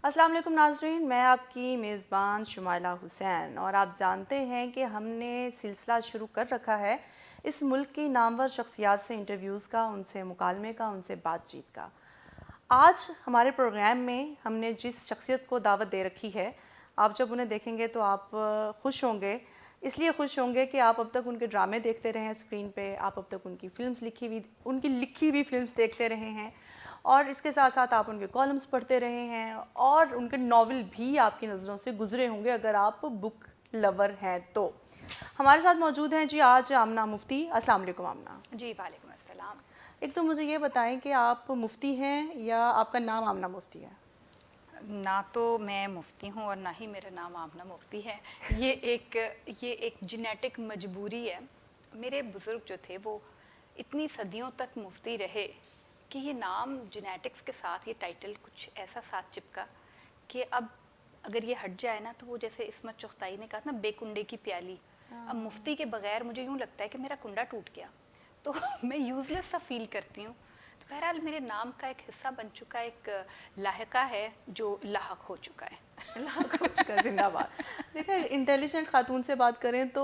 अस्सलाम वालेकुम नाज़रीन, मैं आपकी मेज़बान शुमाइला हुसैन और आप जानते हैं कि हमने सिलसिला शुरू कर रखा है इस मुल्क की नामवर शख्सियात से इंटरव्यूज़ का, उनसे मुकालमे का, उनसे बातचीत का। आज हमारे प्रोग्राम में हमने जिस शख्सियत को दावत दे रखी है, आप जब उन्हें देखेंगे तो आप खुश होंगे। इसलिए खुश होंगे कि आप अब तक उनके ड्रामे देखते रहे हैं स्क्रीन पे, आप अब तक उनकी लिखी हुई फिल्म्स देखते रहे हैं और इसके साथ साथ आप उनके कॉलम्स पढ़ते रहे हैं और उनके नावल भी आपकी नज़रों से गुजरे होंगे अगर आप बुक लवर हैं तो। हमारे साथ मौजूद हैं जी आज आमना मुफ्ती। अस्सलाम वालेकुम आमना। जी वालेकुम अस्सलाम। एक तो मुझे ये बताएं कि आप मुफ्ती हैं या आपका नाम आमना मुफ्ती है? ना तो मैं मुफ्ती हूँ और ना ही मेरा नाम आमना मुफ्ती है। ये एक जेनेटिक मजबूरी है। मेरे बुज़ुर्ग जो थे वो इतनी सदियों तक मुफ्ती रहे कि ये नाम जेनेटिक्स के साथ, ये टाइटल कुछ ऐसा साथ चिपका कि अब अगर ये हट जाए ना तो वो जैसे इस्मत चुगताई ने कहा ना, बेकुंडे की प्याली। अब मुफ्ती के बगैर मुझे यूँ लगता है कि मेरा कुंडा टूट गया, तो मैं यूज़लेस सा फील करती हूँ। तो बहरहाल मेरे नाम का एक हिस्सा बन चुका एक लाहका है जो लाहक हो चुका है। लाहक हो चुका है, जिंदाबाद। देखें, इंटेलिजेंट खातून से बात करें तो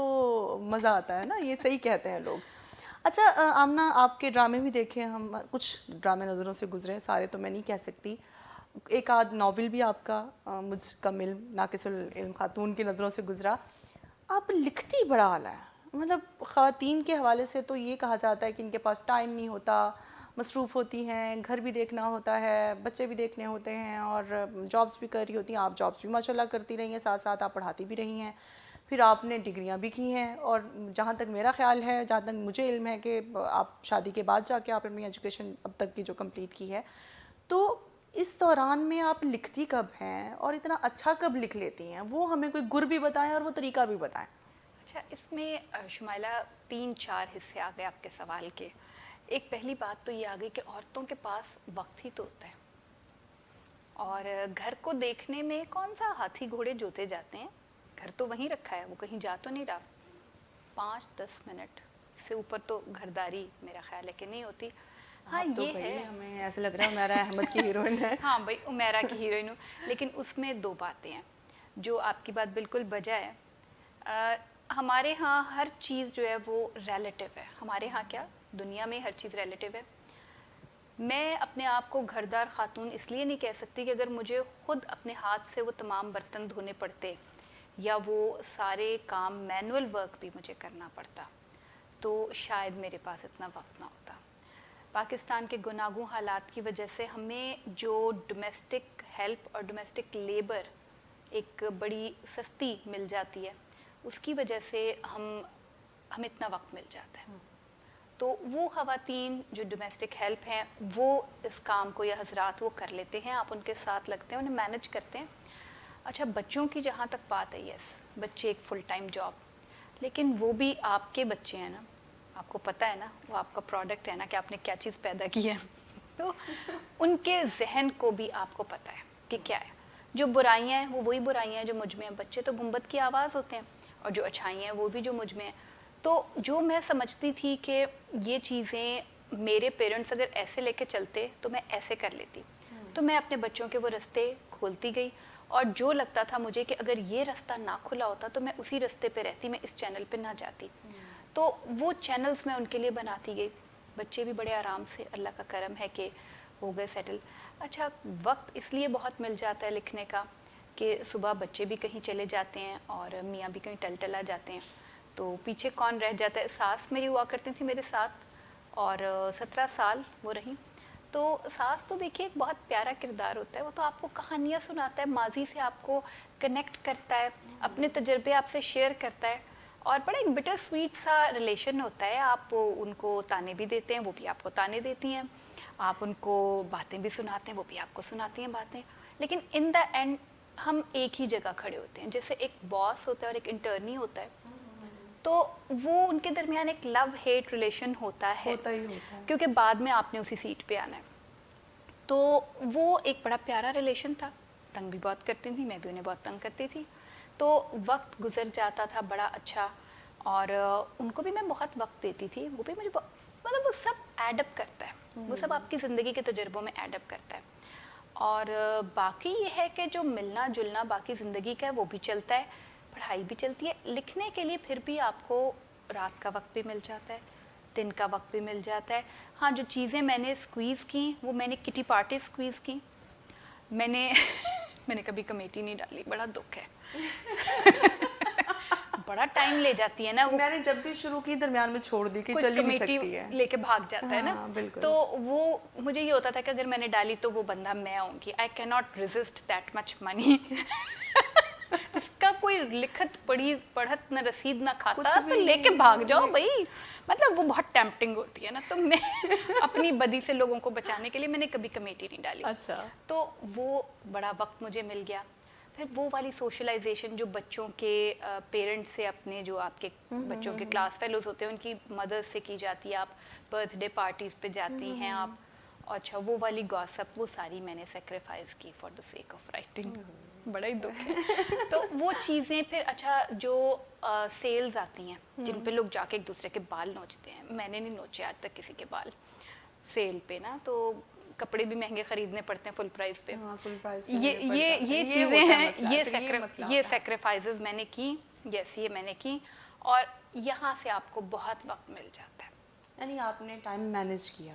मज़ा आता है ना, ये सही कहते हैं लोग। अच्छा आमना, आपके ड्रामे भी देखे हम, कुछ ड्रामे नज़रों से गुजरे, सारे तो मैं नहीं कह सकती। एक आध नावल भी आपका मुझकम इल्म नाकिसुल इल्म खातून की नज़रों से गुजरा। आप लिखती बड़ा आला है, मतलब ख़वातीन के हवाले से तो ये कहा जाता है कि इनके पास टाइम नहीं होता, मसरूफ़ होती हैं, घर भी देखना होता है, बच्चे भी देखने होते हैं और जॉब्स भी कर रही होती हैं। आप जॉब्स भी माशाल्लाह करती रही हैं, साथ साथ आप पढ़ाती भी रही हैं, फिर आपने डिग्रियां भी की हैं और जहाँ तक मेरा ख्याल है, जहाँ तक मुझे इल्म है कि आप शादी के बाद जाके आप अपनी एजुकेशन अब तक की जो कंप्लीट की है, तो इस दौरान में आप लिखती कब हैं और इतना अच्छा कब लिख लेती हैं? वो हमें कोई गुर भी बताएं और वो तरीका भी बताएं। अच्छा, इसमें शुमाइला 3-4 हिस्से आ गए आपके सवाल के। एक पहली बात तो ये आ गई कि औरतों के पास वक्त ही तो होता है और घर को देखने में कौन सा हाथी घोड़े जोते जाते हैं। घर तो वहीं रखा है, वो कहीं जा तो नहीं रहा। 5-10 मिनट से ऊपर तो घरदारी मेरा ख्याल है कि नहीं होती। हाँ आप तो ये है, हमें ऐसे लग रहा है उमैरा अहमद की हीरोइन है। हाँ भाई उमेरा की हीरोइन हूँ, लेकिन उसमें 2 बातें हैं जो आपकी बात बिल्कुल बजा है। हमारे यहाँ हर चीज़ जो है वो रिलेटिव है। हमारे यहाँ क्या, दुनिया में हर चीज़ रिलेटिव है। मैं अपने आप को घरदार खातून इसलिए नहीं कह सकती कि अगर मुझे ख़ुद अपने हाथ से वो तमाम बर्तन धोने पड़ते या वो सारे काम मैनुअल वर्क भी मुझे करना पड़ता तो शायद मेरे पास इतना वक्त ना होता। पाकिस्तान के गुनागू हालात की वजह से हमें जो डोमेस्टिक हेल्प और डोमेस्टिक लेबर एक बड़ी सस्ती मिल जाती है, उसकी वजह से हमें इतना वक्त मिल जाता है। तो वो ख़वातीन जो डोमेस्टिक हेल्प हैं वो इस काम को, या हजरात वो कर लेते हैं, आप उनके साथ लगते हैं, उन्हें मैनेज करते हैं। अच्छा, बच्चों की जहाँ तक बात है, यस बच्चे एक फुल टाइम जॉब, लेकिन वो भी आपके बच्चे हैं ना, आपको पता है ना, वो आपका प्रोडक्ट है ना कि आपने क्या चीज़ पैदा की है। तो उनके जहन को भी आपको पता है कि क्या है। जो बुराइयाँ हैं वो वही बुराइयाँ हैं जो मुझ में हैं। बच्चे तो गुंबद की आवाज़ होते हैं और जो अच्छाइयाँ हैं वो भी जो मुझ में हैं। तो जो मैं समझती थी कि ये चीज़ें मेरे पेरेंट्स अगर ऐसे लेके चलते तो मैं ऐसे कर लेती, तो मैं अपने बच्चों के वो रास्ते खोलती गई और जो लगता था मुझे कि अगर ये रास्ता ना खुला होता तो मैं उसी रास्ते पे रहती, मैं इस चैनल पे ना जाती। तो वो चैनल्स मैं उनके लिए बनाती गई। बच्चे भी बड़े आराम से, अल्लाह का करम है कि हो गए सेटल। अच्छा, वक्त इसलिए बहुत मिल जाता है लिखने का कि सुबह बच्चे भी कहीं चले जाते हैं और मियाँ भी कहीं टलटला जाते हैं, तो पीछे कौन रह जाता है। सास मेरी हुआ करती थी मेरे साथ और 17 साल वो रही। तो सास तो देखिए एक बहुत प्यारा किरदार होता है, वो तो आपको कहानियाँ सुनाता है, माजी से आपको कनेक्ट करता है, अपने तजर्बे आपसे शेयर करता है और बड़ा एक बिटर स्वीट सा रिलेशन होता है। आप उनको ताने भी देते हैं, वो भी आपको ताने देती हैं, आप उनको बातें भी सुनाते हैं, वो भी आपको सुनाती हैं बातें। लेकिन इन द एंड हम एक ही जगह खड़े होते हैं। जैसे एक बॉस होता है और एक इंटर्नी होता है, तो वो उनके दरमियान एक लव हेट रिलेशन होता है, होता ही होता है। क्योंकि बाद में आपने उसी सीट पे आना है। तो वो एक बड़ा प्यारा रिलेशन था, तंग भी बहुत करती थी, मैं भी उन्हें बहुत तंग करती थी। तो वक्त गुजर जाता था बड़ा अच्छा, और उनको भी मैं बहुत वक्त देती थी, वो भी मुझे मतलब वो सब एडअप करता है, वो सब आपकी ज़िंदगी के तजुर्बों में एडअप करता है। और बाकी ये है कि जो मिलना जुलना बाकी ज़िंदगी का है वो भी चलता है, पढ़ाई भी चलती है। लिखने के लिए फिर भी आपको रात का वक्त भी मिल जाता है, दिन का वक्त भी मिल जाता है। हाँ, जो चीज़ें मैंने स्क्वीज़ की वो मैंने किटी पार्टी स्क्वीज़ की, मैंने मैंने कभी कमेटी नहीं डाली, बड़ा दुख है। बड़ा टाइम ले जाती है ना वो, मैंने जब भी शुरू की दरमियान में छोड़ दी कि कोई चल ही नहीं कमेटी सकती है। लेके भाग जाता है ना। हाँ, बिल्कुल। तो वो मुझे ये होता था कि अगर मैंने डाली तो वो बंदा मैं आऊँगी, I can not resist that much money. जिसका कोई लिखत पढ़त न रसीद ना खाता, तो लेके भाग जाओ भाई। मतलब वो बहुत टेम्पटिंग होती है ना। तो मैं अपनी बदी से लोगों को बचाने के लिए मैंने कभी कमेटी नहीं डाली। अच्छा। तो वो बड़ा वक्त मुझे मिल गया। फिर वो वाली सोशलाइजेशन जो बच्चों के पेरेंट्स से, अपने जो आपके बच्चों के क्लास फेलोज होते हैं उनकी मदर्स से की जाती है, आप बर्थडे पार्टीज पे जाती हैं आप, अच्छा वो वाली गॉसिप वो सारी मैंने सेक्रीफाइस की for the sake of writing. बड़ा ही दुख है। तो वो चीज़ें फिर, अच्छा जो सेल्स आती हैं जिन पे लोग जाके एक दूसरे के बाल नोचते हैं, मैंने नहीं नोचे आज तक किसी के बाल सेल पे ना। तो कपड़े भी महंगे खरीदने पड़ते हैं फुल प्राइस पे। हाँ, फुल प्राइस ये चीज़ें हैं, ये सेक्रीफाइसेस मैंने की, यस ये मैंने की, और यहाँ से आपको बहुत वक्त मिल जाता है। यानी आपने टाइम मैनेज किया।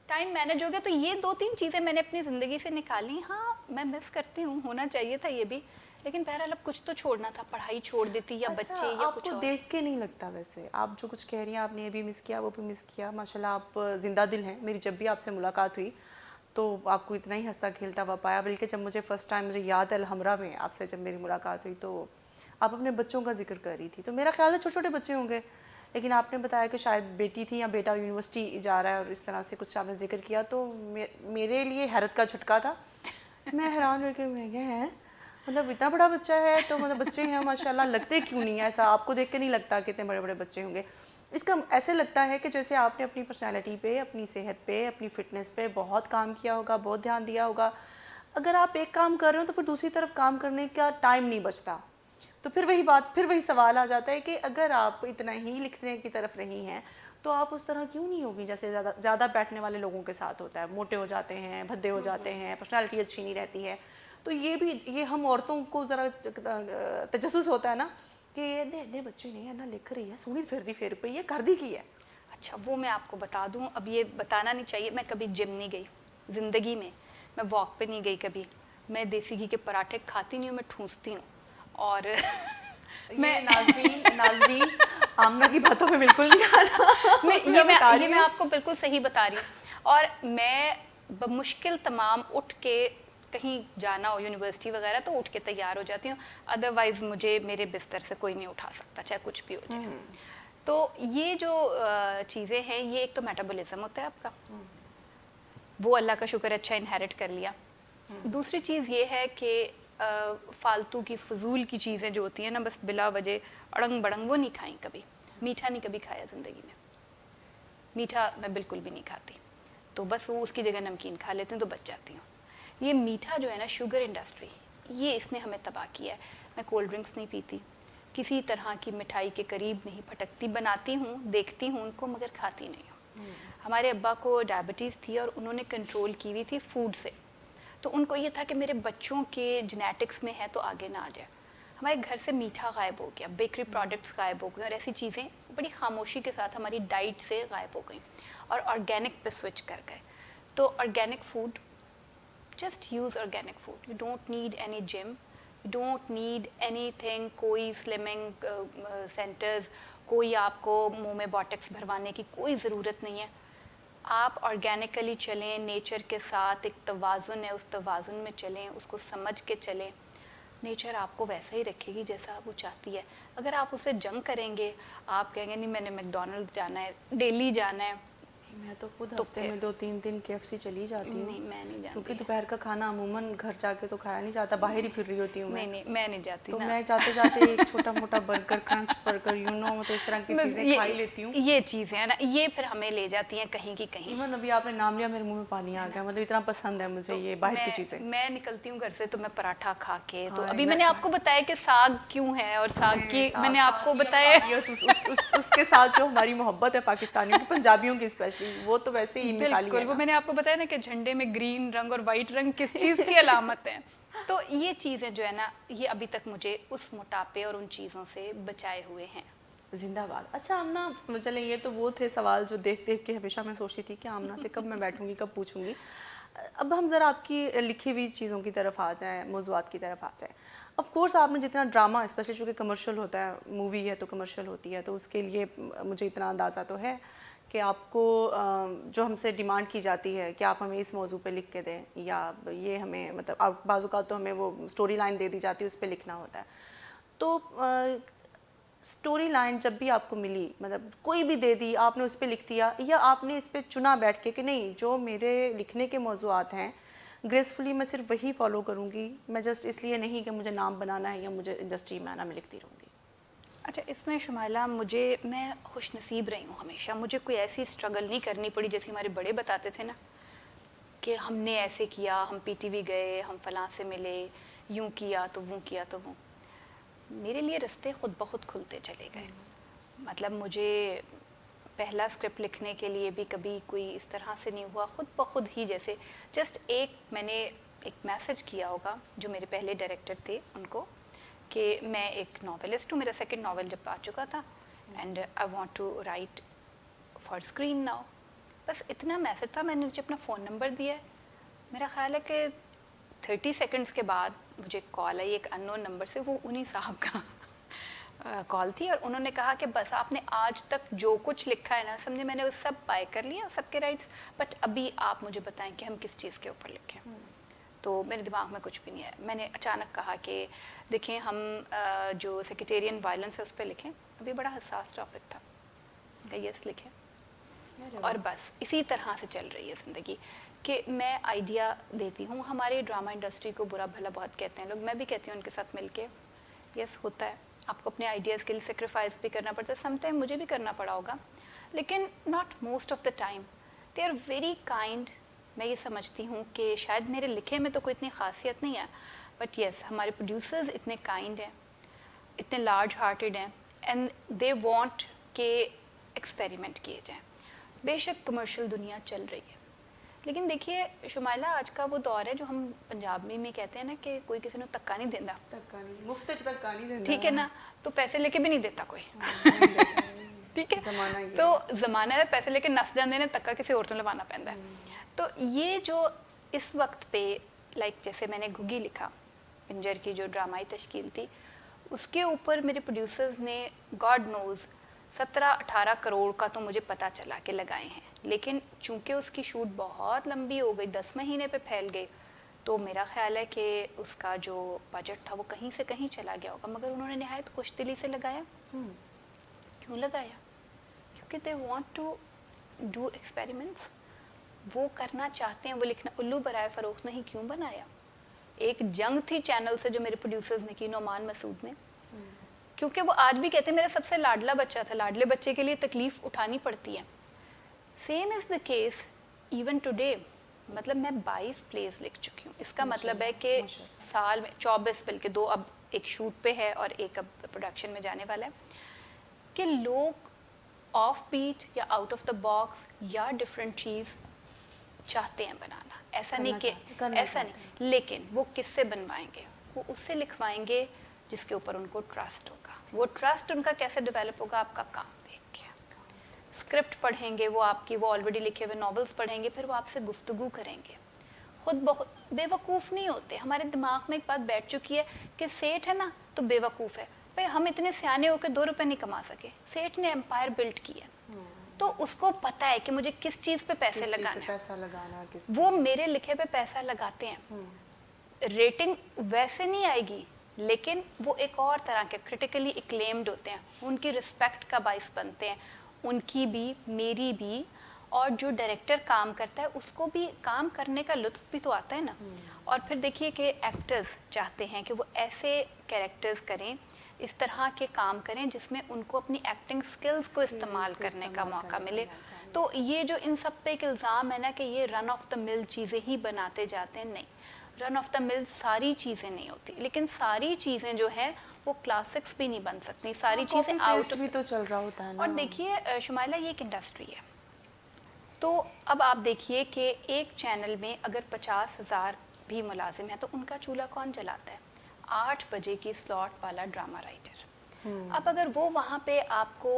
टाइम मैनेज हो गया, तो ये 2-3 चीज़ें मैंने अपनी ज़िंदगी से निकाली। हाँ, मैं मिस करती हूँ, होना चाहिए था ये भी, लेकिन बहरहाल अब कुछ तो छोड़ना था, पढ़ाई छोड़ देती या अच्छा, बच्चे या कुछ आपको और। देख के नहीं लगता वैसे, आप जो कुछ कह रही हैं, आपने ये भी मिस किया वो भी मिस किया, माशाल्लाह आप जिंदा दिल हैं। मेरी जब भी आपसे मुलाकात हुई तो आपको इतना ही हंसता खेलता हुआ पाया, बल्कि जब मुझे फ़र्स्ट टाइम मुझे याद है अलहमरा में आपसे जब मेरी मुलाकात हुई तो आप अपने बच्चों का जिक्र कर रही थी। तो मेरा ख्याल है छोटे छोटे बच्चे होंगे, लेकिन आपने बताया कि शायद बेटी थी या बेटा यूनिवर्सिटी जा रहा है और इस तरह से कुछ आपने जिक्र किया, तो मेरे लिए हैरत का झटका था। मैं हैरान हो के मैं क्या है, मतलब इतना बड़ा बच्चा है, तो मतलब बच्चे हैं माशाल्लाह, लगते क्यों नहीं है ऐसा, आपको देख के नहीं लगता कि इतने बड़े बड़े बच्चे होंगे। इसका ऐसे लगता है कि जैसे आपने अपनी पर्सनैलिटी पे, अपनी सेहत पे, अपनी फ़िटनेस पे बहुत काम किया होगा, बहुत ध्यान दिया होगा। अगर आप एक काम कर रहे हो तो फिर दूसरी तरफ काम करने का टाइम नहीं बचता। तो फिर वही बात, फिर वही सवाल आ जाता है कि अगर आप इतना ही लिखने की तरफ रही हैं तो आप उस तरह क्यों नहीं होगी जैसे ज़्यादा बैठने वाले लोगों के साथ होता है, मोटे हो जाते हैं, भद्दे हो जाते हैं, पर्सनैलिटी अच्छी नहीं रहती है। तो ये हम औरतों को ज़रा तजस्सुस होता है ना कि ये बच्चे नहीं है ना, लिख रही है, सोनी फिर पे ये कर दी की है। अच्छा, वो मैं आपको बता दूं, अब ये बताना नहीं चाहिए, मैं कभी जिम नहीं गई ज़िंदगी में, मैं वॉक पे नहीं गई कभी, मैं देसी घी के पराठे खाती नहीं हूँ, मैं ठूंसती हूँ। और मैं नाज़रीन आमना की बातों में बिल्कुल नहीं आ रहा। मैं आपको बिल्कुल सही बता रही हूँ। और मैं बमुश्किल तमाम उठ के कहीं जाना हो यूनिवर्सिटी वगैरह तो उठ के तैयार हो जाती हूँ, अदरवाइज़ मुझे मेरे बिस्तर से कोई नहीं उठा सकता, चाहे कुछ भी हो जाए। तो ये जो चीज़ें हैं, ये एक तो मेटाबॉलिज्म होता है आपका, वो अल्लाह का शुक्र अच्छा इनहेरिट कर लिया। दूसरी चीज़ ये है कि फालतू की फजूल की चीज़ें जो होती हैं ना, बस बिला वजह अड़ंग बड़ंग, वो नहीं खाई कभी। मीठा नहीं कभी खाया ज़िंदगी में, मीठा मैं बिल्कुल भी नहीं खाती, तो बस वो उसकी जगह नमकीन खा लेती हूँ तो बच जाती हूँ। ये मीठा जो है ना, शुगर इंडस्ट्री, ये इसने हमें तबाह किया है। मैं कोल्ड ड्रिंक्स नहीं पीती, किसी तरह की मिठाई के करीब नहीं फटकती, बनाती हूँ, देखती हूँ उनको, मगर खाती नहीं हूँ। हमारे अब्बा को डायबिटीज़ थी और उन्होंने कंट्रोल की हुई थी फूड से, तो उनको ये था कि मेरे बच्चों के जेनेटिक्स में है तो आगे ना आ जाए। हमारे घर से मीठा गायब हो गया, बेकरी प्रोडक्ट्स गायब हो गए, और ऐसी चीज़ें बड़ी खामोशी के साथ हमारी डाइट से गायब हो गई और ऑर्गेनिक पे स्विच कर गए। तो organic food, just use organic food. You don't need any gym, you don't need anything, कोई स्लिमिंग सेंटर्स, कोई आपको मुंह में बॉटेक्स भरवाने की कोई ज़रूरत नहीं है। आप ऑर्गेनिकली चलें, नेचर के साथ एक तवाज़ुन है, उस तवाज़ुन में चलें, उसको समझ के चलें। नेचर आपको वैसे ही रखेगी जैसा वो चाहती है। अगर आप उससे जंग करेंगे, आप कहेंगे नहीं मैंने मैकडोनल्ड्स जाना है, डेली जाना है, मैं तो खुद तो हफ्ते फिर- में 2-3 दिन KFC चली जाती हूँ, नहीं, मैं नहीं क्योंकि जाती। दोपहर का खाना अमूमन घर जाके तो खाया नहीं जाता, बाहर ही फिर रही होती हूँ मैं। नहीं, मैं नहीं जाती तो ना। मैं जाते जाते एक छोटा मोटा बर्गर, क्रंच बर्गर, मतलब इस तरह की बस चीज़ें खा ही लेती हूँ। ये चीज़ें हैं ना, ये फिर हमें ले जाती हैं कहीं की कहीं। इवन अभी आपने नाम लिया, मेरे मुंह में पानी आ गया, मतलब इतना पसंद है मुझे तो ये बाहर की चीज़ें। मैं निकलती हूँ घर से तो मैं पराठा खा के, तो हाँ, अभी मैं मैंने आपको बताया कि साग क्यों है, और साग नहीं, की साग मैंने साग आपको की बताया। अफादियत, उसके साथ जो हमारी मोहब्बत है पाकिस्तानियों की, पंजाबियों की स्पेशली, वो तो वैसे ही मिसाली बिल्कुल, है वो ना। मैंने आपको बताया ना कि झंडे में ग्रीन रंग और वाइट रंग किस चीज़ की अलामत है। तो ये चीज़ें जो है ना, ये अभी तक मुझे उस मोटापे और उन चीज़ों से बचाए हुए हैं। जिंदाबाद। अच्छा आमना, चले ये तो वो थे सवाल जो देख देख के हमेशा मैं सोचती थी कि आमना से कब मैं बैठूंगी, कब पूछूंगी। अब हम ज़रा आपकी लिखी हुई चीज़ों की तरफ आ जाएं, मौज़ूआत की तरफ आ जाएं। ऑफ कोर्स आपने जितना ड्रामा, स्पेशली चूँकि कमर्शियल होता है, मूवी है तो कमर्शियल होती है, तो उसके लिए मुझे इतना अंदाज़ा तो है कि आपको जो हमसे डिमांड की जाती है कि आप हमें इस मौजू पे लिख के दें, या ये हमें मतलब आप बाज़ तो हमें वो स्टोरी लाइन दे दी जाती है, उस पर लिखना होता है। तो स्टोरी लाइन जब भी आपको मिली, मतलब कोई भी दे दी, आपने उस पर लिख दिया, या आपने इस पर चुना बैठ के कि नहीं, जो मेरे लिखने के मौज़ूआत हैं ग्रेसफुली मैं सिर्फ वही फॉलो करूँगी, मैं जस्ट इसलिए नहीं कि मुझे नाम बनाना है या मुझे इंडस्ट्री में आना, मैं लिखती रहूँगी। अच्छा, इसमें शुमाइला, मैं खुश नसीब रही हूँ हमेशा, मुझे कोई ऐसी स्ट्रगल नहीं करनी पड़ी जैसे हमारे बड़े बताते थे ना, कि हमने ऐसे किया, हम PTV गए, हम फलां से मिले, यूं किया तो वो किया तो वो। मेरे लिए रास्ते खुद ब खुद खुलते चले गए। मतलब मुझे पहला स्क्रिप्ट लिखने के लिए भी कभी कोई इस तरह से नहीं हुआ, खुद ब खुद ही, जैसे जस्ट मैंने एक मैसेज किया होगा जो मेरे पहले डायरेक्टर थे उनको, कि मैं एक नॉवेलिस्ट हूँ, मेरा सेकंड नॉवेल जब आ चुका था, and I want to write for screen now. बस इतना मैसेज था, मैंने नीचे अपना फ़ोन नंबर दिया है। मेरा ख्याल है कि 30 सेकंड्स के बाद मुझे कॉल आई एक अननोन नंबर से, वो उन्हीं साहब का कॉल थी, और उन्होंने कहा कि बस आपने आज तक जो कुछ लिखा है ना, समझे मैंने वो सब बाय कर लिया, सबके राइट्स, बट अभी आप मुझे बताएं कि हम किस चीज़ के ऊपर लिखें। तो मेरे दिमाग में कुछ भी नहीं है। मैंने अचानक कहा कि देखिए, हम जो सेक्रेटेरियन वायलेंस है उस पर लिखें, अभी बड़ा हसास टॉपिक था, यस लिखें। और बस इसी तरह से चल रही है ज़िंदगी, कि मैं आइडिया देती हूँ। हमारे ड्रामा इंडस्ट्री को बुरा भला बहुत कहते हैं लोग, मैं भी कहती हूँ उनके साथ मिलके, यस होता है, आपको अपने आइडियाज़ के लिए सेक्रीफाइस भी करना पड़ता है, समटाइम मुझे भी करना पड़ा होगा, लेकिन not most of the time. They are very kind. मैं ये समझती हूँ कि शायद मेरे लिखे में तो कोई इतनी खासियत नहीं है, बट यस, हमारे प्रोड्यूसर्स इतने काइंड हैं, इतने लार्ज हार्टेड हैं, एंड दे वांट के एक्सपेरिमेंट किए जाएं। बेशक कमर्शियल दुनिया चल रही है, लेकिन देखिए शुमाइला, आज का वो दौर है जो हम पंजाबी में कहते हैं ना, कि कोई किसी ने धक्का नहीं देता, धक्का नहीं, मुफ्त च धक्का नहीं देना, ठीक है ना, तो पैसे लेके भी नहीं देता कोई, नहीं देता, ठीक है, ज़माना ये तो ज़माना है, पैसे लेके नस जाते हैं, धक्का किसी और तो लवाना पैंदा है। तो ये जो इस वक्त पे, लाइक जैसे मैंने घुगी लिखा, पिंजर की जो ड्रामाई तश्कील थी, उसके ऊपर मेरे प्रोड्यूसर्स ने गॉड नोज़ 17-18 करोड़ का तो मुझे पता चला कि लगाए हैं, लेकिन चूंकि उसकी शूट बहुत लंबी हो गई, 10 महीने पे फैल गई, तो मेरा ख्याल है कि उसका जो बजट था वो कहीं से कहीं चला गया होगा, मगर उन्होंने नहायत खुशदिली से लगाया। क्यों लगाया? क्योंकि they want to do experiments, वो करना चाहते हैं, वो लिखना। उल्लू बराए फ़रोख्त नहीं क्यों बनाया? एक जंग थी चैनल से जो मेरे प्रोड्यूसर्स ने की, नोमान मसूद ने, क्योंकि वो आज भी कहते हैं मेरा सबसे लाडला बच्चा था, लाडले बच्चे के लिए तकलीफ उठानी पड़ती है। Same is the case even today. मतलब मैं 22 प्लेस लिख चुकी हूँ, इसका मतलब है कि साल में 24, बल्कि 2 अब एक शूट पे है और एक अब प्रोडक्शन में जाने वाला है, कि लोग ऑफ बीट या आउट ऑफ द बॉक्स या डिफरेंट चीज़ चाहते हैं बनाना। ऐसा नहीं कि ऐसा नहीं, लेकिन वो किससे बनवाएंगे? वो उससे लिखवाएंगे जिसके ऊपर उनको ट्रस्ट होगा। वो ट्रस्ट उनका कैसे डेवलप होगा? आपका काम देख के। स्क्रिप्ट पढ़ेंगे वो आपकी, वो ऑलरेडी लिखे हुए नॉवेल्स पढ़ेंगे, फिर वो आपसे गुफ्तगू करेंगे। खुद बहुत बेवकूफ़ नहीं होते। हमारे दिमाग में एक बात बैठ चुकी है कि सेठ है ना तो बेवकूफ़ है। भाई हम इतने सियाने होकर 2 रुपए नहीं कमा सके, सेठ ने एम्पायर बिल्ड किया, तो उसको पता है कि मुझे किस चीज़ पे पैसे लगाना है। पैसा लगाना किस, वो मेरे लिखे पे पैसा लगाते हैं। रेटिंग वैसे नहीं आएगी, लेकिन वो एक और तरह के क्रिटिकली एक्लेम्ड होते हैं, उनकी रिस्पेक्ट का बाइस बनते हैं, उनकी भी मेरी भी। और जो डायरेक्टर काम करता है उसको भी काम करने का लुत्फ भी तो आता है ना। और फिर देखिए कि एक्टर्स चाहते हैं कि वो ऐसे कैरेक्टर्स करें, इस तरह के काम करें जिसमें उनको अपनी एक्टिंग स्किल्स को इस्तेमाल करने का मौका मिले। तो ये जो इन सब पे एक इल्ज़ाम है ना कि ये रन ऑफ द मिल चीज़ें ही बनाते जाते हैं, नहीं, रन ऑफ द मिल सारी चीज़ें नहीं होती, लेकिन सारी चीज़ें जो हैं वो क्लासिक्स भी नहीं बन सकती, सारी चीज़ें आउट भी तो चल रहा होता है ना। और देखिए शुमाइला, ये एक इंडस्ट्री है। तो अब आप देखिए कि एक चैनल में अगर 50,000 भी मुलाजिम हैं तो उनका चूल्हा कौन जलाता है? 8 बजे की स्लॉट वाला ड्रामा राइटर। अब अगर वो वहाँ पे आपको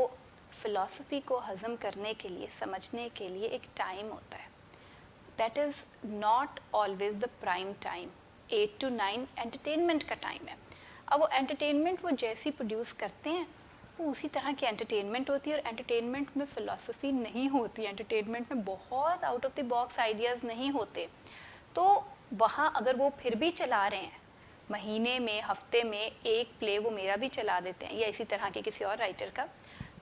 फ़िलॉसफी को हज़म करने के लिए, समझने के लिए एक टाइम होता है, that is not always the prime time. 8 to 9 entertainment का टाइम है। अब वो एंटरटेनमेंट वो जैसी प्रोड्यूस करते हैं वो उसी तरह की एंटरटेनमेंट होती है। और एंटरटेनमेंट में फ़िलॉसफी नहीं होती, एंटरटेनमेंट में बहुत out of the box ideas नहीं होते। तो वहाँ अगर वो फिर भी चला रहे हैं, महीने में, हफ्ते में एक प्ले वो मेरा भी चला देते हैं या इसी तरह के किसी और राइटर का,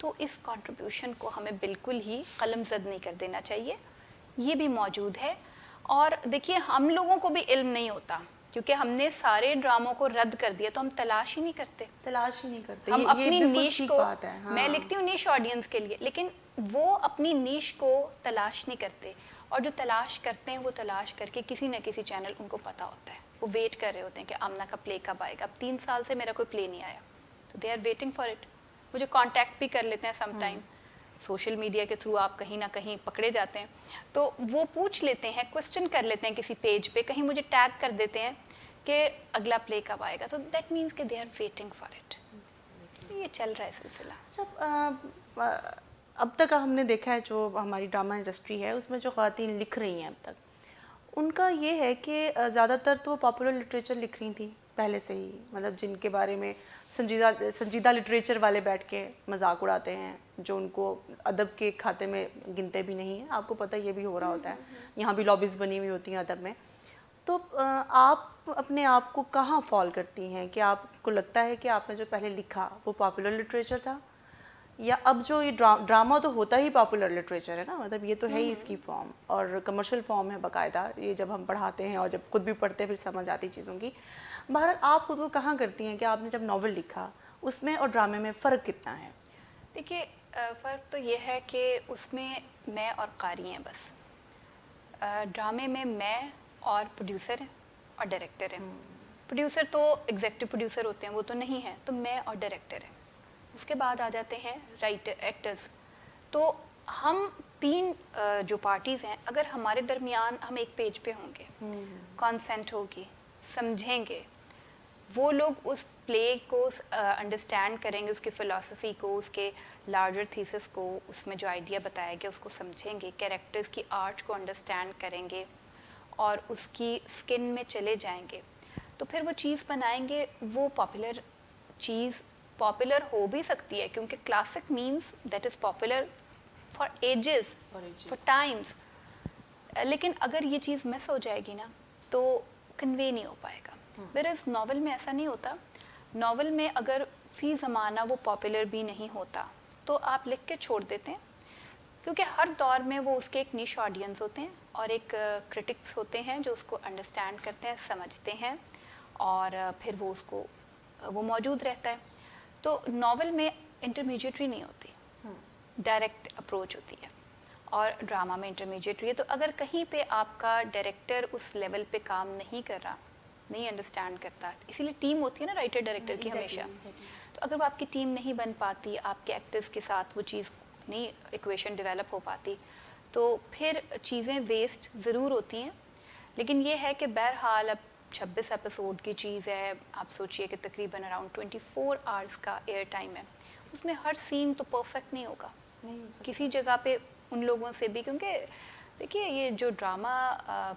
तो इस कंट्रीब्यूशन को हमें बिल्कुल ही कलमज़द नहीं कर देना चाहिए। ये भी मौजूद है। और देखिए हम लोगों को भी इल्म नहीं होता क्योंकि हमने सारे ड्रामों को रद्द कर दिया, तो हम तलाश ही नहीं करते। हम अपनी नीश को, हाँ। मैं लिखती हूँ नीश ऑडियंस के लिए, लेकिन वो अपनी नीश को तलाश नहीं करते। और जो तलाश करते हैं वो तलाश करके किसी न किसी चैनल, उनको पता होता है, वो वेट कर रहे होते हैं कि आमना का प्ले कब आएगा। अब 3 साल से मेरा कोई प्ले नहीं आया, तो they are waiting for it. मुझे कांटेक्ट भी कर लेते हैं समटाइम, सोशल मीडिया के थ्रू आप कहीं ना कहीं पकड़े जाते हैं, तो वो पूछ लेते हैं, क्वेश्चन कर लेते हैं किसी पेज पे, कहीं मुझे टैग कर देते हैं कि अगला प्ले कब आएगा, तो दैट मीन्स कि they are waiting for it. ये चल रहा है सिलसिला। अच्छा, अब तक हमने देखा है जो हमारी ड्रामा इंडस्ट्री है उसमें जो ख़वातीन लिख रही हैं अब तक, उनका ये है कि ज़्यादातर तो पॉपुलर लिटरेचर लिख रही थी पहले से ही, मतलब जिनके बारे में संजीदा लिटरेचर वाले बैठ के मजाक उड़ाते हैं, जो उनको अदब के खाते में गिनते भी नहीं हैं। आपको पता ये भी हो रहा होता है, यहाँ भी लॉबीज़ बनी हुई होती हैं अदब में। तो आप अपने आप को कहाँ फॉल करती हैं कि आपको लगता है कि आपने जो पहले लिखा वो पॉपुलर लिटरेचर था, या अब जो ये ड्रामा तो होता ही पॉपुलर लिटरेचर है ना, मतलब ये तो है ही इसकी फॉर्म, और कमर्शियल फॉर्म है बाकायदा, ये जब हम पढ़ाते हैं और जब खुद भी पढ़ते हैं फिर समझ आती चीज़ों की। बहरहाल आप खुद को कहाँ करती हैं कि आपने जब नावल लिखा उसमें और ड्रामे में फ़र्क कितना है? देखिए फ़र्क तो ये है कि उसमें मैं और कारी हैं बस। ड्रामे में मैं और प्रोड्यूसर हैं और डायरेक्टर हैं। प्रोड्यूसर तो एग्जेक्टिव प्रोड्यूसर होते हैं, वो तो नहीं है, तो मैं और डायरेक्टर हैं। उसके बाद आ जाते हैं राइटर, एक्टर्स। तो हम 3 जो पार्टीज़ हैं, अगर हमारे दरमियान हम एक पेज पे होंगे, कॉन्सेंट होगी, समझेंगे, वो लोग उस प्ले को अंडरस्टैंड करेंगे, उसकी फ़िलासफ़ी को, उसके लार्जर थीसिस को, उसमें जो आइडिया बताया गया उसको समझेंगे, कैरेक्टर्स की आर्ट को अंडरस्टैंड करेंगे और उसकी स्किन में चले जाएंगे, तो फिर वो चीज़ बनाएंगे। वो पॉपुलर चीज़ पॉपुलर हो भी सकती है क्योंकि classic means that is popular for ages, for times, लेकिन अगर ये चीज़ मिस हो जाएगी ना तो कन्वे नहीं हो पाएगा। वेयरएज़ नॉवल में ऐसा नहीं होता। नॉवल में अगर फ़ी ज़माना वो पॉपुलर भी नहीं होता तो आप लिख के छोड़ देते हैं, क्योंकि हर दौर में वो उसके एक निश ऑडियंस होते हैं और एक क्रिटिक्स होते हैं जो उसको अंडरस्टैंड करते हैं, समझते हैं, और फिर वो उसको वो मौजूद रहता है। तो नॉवल में इंटरमीडिएटरी नहीं होती, डायरेक्ट अप्रोच होती है, और ड्रामा में इंटरमीडिएटरी है। तो अगर कहीं पे आपका डायरेक्टर उस लेवल पे काम नहीं कर रहा, नहीं अंडरस्टैंड करता, इसीलिए टीम होती है ना राइटर डायरेक्टर की हमेशा। तो अगर वो आपकी टीम नहीं बन पाती, आपके एक्टर्स के साथ वो चीज़ नहीं, इक्वेशन डेवलप हो पाती, तो फिर चीज़ें वेस्ट ज़रूर होती हैं। लेकिन ये है कि बहरहाल अब 26 एपिसोड की चीज़ है, आप सोचिए कि तकरीबन अराउंड 24 आवर्स का एयर टाइम है, उसमें हर सीन तो परफेक्ट नहीं होगा, किसी जगह पे उन लोगों से भी, क्योंकि देखिए ये जो ड्रामा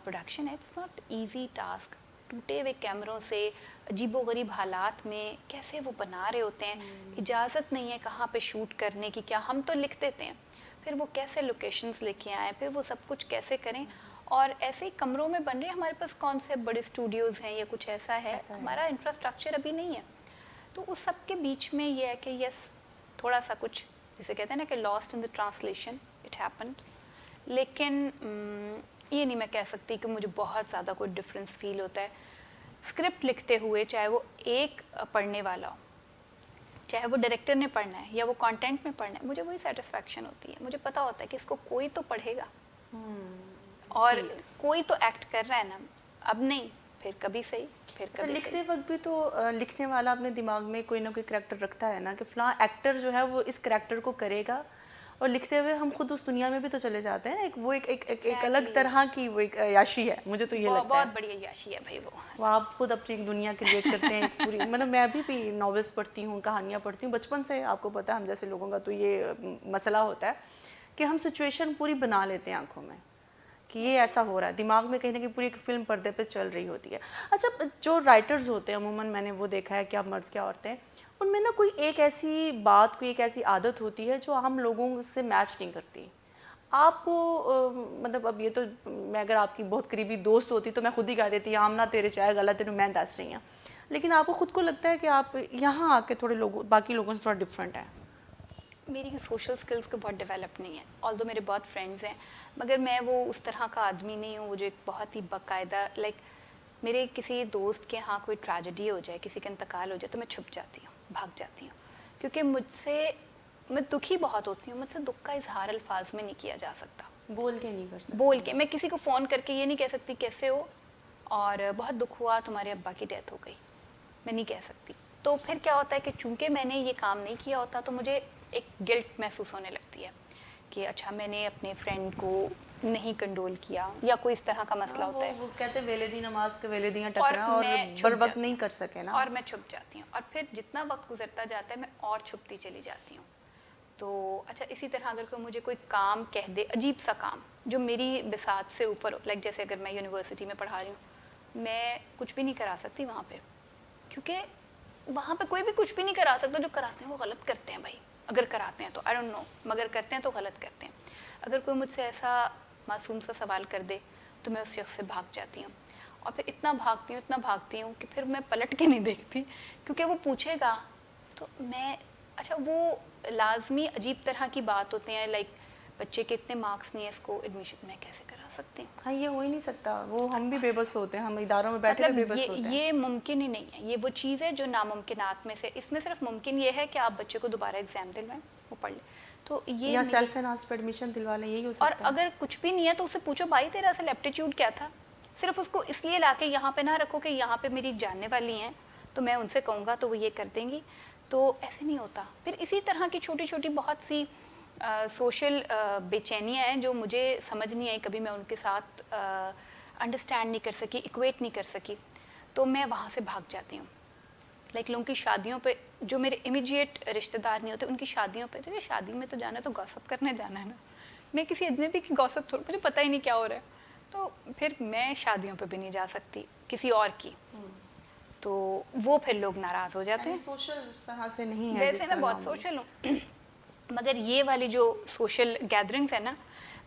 प्रोडक्शन है, इट्स नॉट इजी टास्क। टूटे हुए कैमरों से, अजीबोगरीब हालात में कैसे वो बना रहे होते हैं, इजाज़त नहीं है कहाँ पे शूट करने की, क्या हम तो लिख देते हैं, फिर वो कैसे लोकेशंस लेके आएँ, फिर वो सब कुछ कैसे करें, और ऐसे ही कमरों में बन रहे हैं। हमारे पास कौन से बड़े स्टूडियोज़ हैं या कुछ ऐसा है, हमारा इंफ्रास्ट्रक्चर अभी नहीं है। तो उस सब के बीच में ये है कि यस, थोड़ा सा कुछ जिसे कहते हैं ना कि lost in the translation, it happened, लेकिन ये नहीं मैं कह सकती कि मुझे बहुत ज़्यादा कोई डिफरेंस फील होता है स्क्रिप्ट लिखते हुए, चाहे वो एक पढ़ने वाला हो, चाहे वो डायरेक्टर ने पढ़ना है या वो कंटेंट में पढ़ना है, मुझे वही सेटिस्फैक्शन होती है। मुझे पता होता है कि इसको कोई तो पढ़ेगा और ठीक। कोई तो एक्ट कर रहा है ना, अब नहीं फिर कभी सही, फिर अच्छा, कभी लिखते सही। वक्त भी तो लिखने वाला अपने दिमाग में कोई ना कोई करैक्टर रखता है ना, कि फलां एक्टर जो है वो इस करैक्टर को करेगा, और लिखते हुए हम खुद उस दुनिया में भी तो चले जाते हैं। एक वो एक अलग Exactly. तरह की वो एक अय्याशी है, मुझे तो ये लगता बहुत है। बढ़िया याशी है भाई वो। वो आप खुद अपनी एक दुनिया क्रिएट करते हैं, एक पूरी, मतलब मैं भी नॉवेल्स पढ़ती हूँ, कहानियाँ पढ़ती हूँ बचपन से। आपको पता है हम जैसे लोगों का तो ये मसला होता है कि हम सिचुएशन पूरी बना लेते हैं आंखों में, कि ये ऐसा हो रहा है, दिमाग में कहीं ना कहीं पूरी एक फिल्म पर्दे पे चल रही होती है। अच्छा, जो राइटर्स होते हैं अमूमन, मैंने वो देखा है, क्या मर्द क्या औरतें, उनमें ना कोई एक ऐसी बात, कोई एक ऐसी आदत होती है जो हम लोगों से मैच नहीं करती। आपको मतलब, अब ये तो मैं अगर आपकी बहुत करीबी दोस्त होती तो मैं खुद ही कह देती आमना तेरे चाहे गलत तेनू मैं दस रही हूँ, लेकिन आपको खुद को लगता है कि आप यहाँ आके थोड़े लोगों, बाकी लोगों से थोड़ा डिफरेंट है। मेरी सोशल स्किल्स को बहुत डेवलप नहीं है, ऑल्दो मेरे बहुत फ्रेंड्स हैं, मगर मैं वो उस तरह का आदमी नहीं हूँ। वो जो एक बहुत ही बाकायदा मेरे किसी दोस्त के यहाँ कोई ट्रेजेडी हो जाए, किसी का इंतकाल हो जाए, तो मैं छुप जाती हूँ, भाग जाती हूँ, क्योंकि मैं दुखी बहुत होती हूँ। मुझसे दुख का इजहार अल्फाज में नहीं किया जा सकता। बोल के नहीं कर बोल सकते। के मैं किसी को फ़ोन करके ये नहीं कह सकती कैसे हो और बहुत दुख हुआ तुम्हारे अब्बा की डेथ हो गई, मैं नहीं कह सकती। तो फिर क्या होता है कि चूंकि मैंने ये काम नहीं किया होता, तो मुझे एक गिल्ट महसूस होने लगती है कि अच्छा मैंने अपने फ्रेंड को नहीं कंडोल किया, या कोई इस तरह का मसला हाँ, होता है वो कहते हैं वेले दी नमाज के वेले दियाँ और टकरा, और मैं छुप बर वक्त जाती नहीं हूँ। कर सके ना। और मैं छुप जाती हूँ, और फिर जितना वक्त गुजरता जाता है मैं और छुपती चली जाती हूँ। तो अच्छा, इसी तरह अगर कोई मुझे कोई काम कह दे, अजीब सा काम जो मेरी बिसात से ऊपर हो, जैसे अगर मैं यूनिवर्सिटी में पढ़ा रही हूँ, मैं कुछ भी नहीं करा सकती वहाँ पे, क्योंकि वहाँ पे कोई भी कुछ भी नहीं करा सकता। जो कराते हैं वो गलत करते हैं भाई, अगर कराते हैं तो आई डोंट नो, मगर करते हैं तो गलत करते हैं। अगर कोई मुझसे ऐसा मासूम सा सवाल कर दे तो मैं उस शख्स से भाग जाती हूँ, और फिर इतना भागती हूँ कि फिर मैं पलट के नहीं देखती, क्योंकि वो पूछेगा तो मैं, अच्छा वो लाजमी अजीब तरह की बात होते हैं, बच्चे के इतने मार्क्स नहीं है, इसको एडमिशन मैं कैसे करा सकती हूँ। हाँ, ये हो ही नहीं सकता, वो हम भी बेबस होते हैं, हम इदारों में बैठे हुए बेबस होते हैं। ये मुमकिन ही नहीं है। ये वो चीज़ है जो नामुमकिनात में से, इसमें सिर्फ मुमकिन ये है कि आप बच्चे को दोबारा एग्जाम दिलवाएं, वो पढ़ ले, तो ये या नहीं। सेल्फ फाइनेंस पे एडमिशन दिलवा लें, यही हो और सकता है। अगर कुछ भी नहीं है तो उससे पूछो भाई तेरा असल एप्टीट्यूड क्या था। सिर्फ उसको इसलिए लाके यहाँ पे ना रखो कि यहाँ पे मेरी जानने वाली हैं तो मैं उनसे कहूँगा तो वो ये कर देंगी, तो ऐसे नहीं होता। फिर इसी तरह की छोटी छोटी बहुत सी सोशल बेचैनियाँ हैं जो मुझे समझ नहीं आई, कभी मैं उनके साथ अंडरस्टैंड नहीं कर सकी, इक्वेट नहीं कर सकी, तो मैं वहाँ से भाग जाती हूँ। लोगों की शादियों पे, जो मेरे इमीडिएट रिश्तेदार नहीं होते, उनकी शादियों पे, तो ये शादी में तो जाना है तो गॉसिप करने जाना है ना, मैं किसी अजनबी की गॉसिप थोड़ी, मुझे पता ही नहीं क्या हो रहा है, तो फिर मैं शादियों पे भी नहीं जा सकती किसी और की, तो वो फिर लोग नाराज़ हो जाते हैं। सोशल उस तरह से नहीं है वैसे जिस मैं तरह बहुत normal। सोशल हूँ मगर ये वाली जो सोशल गैदरिंग्स है ना,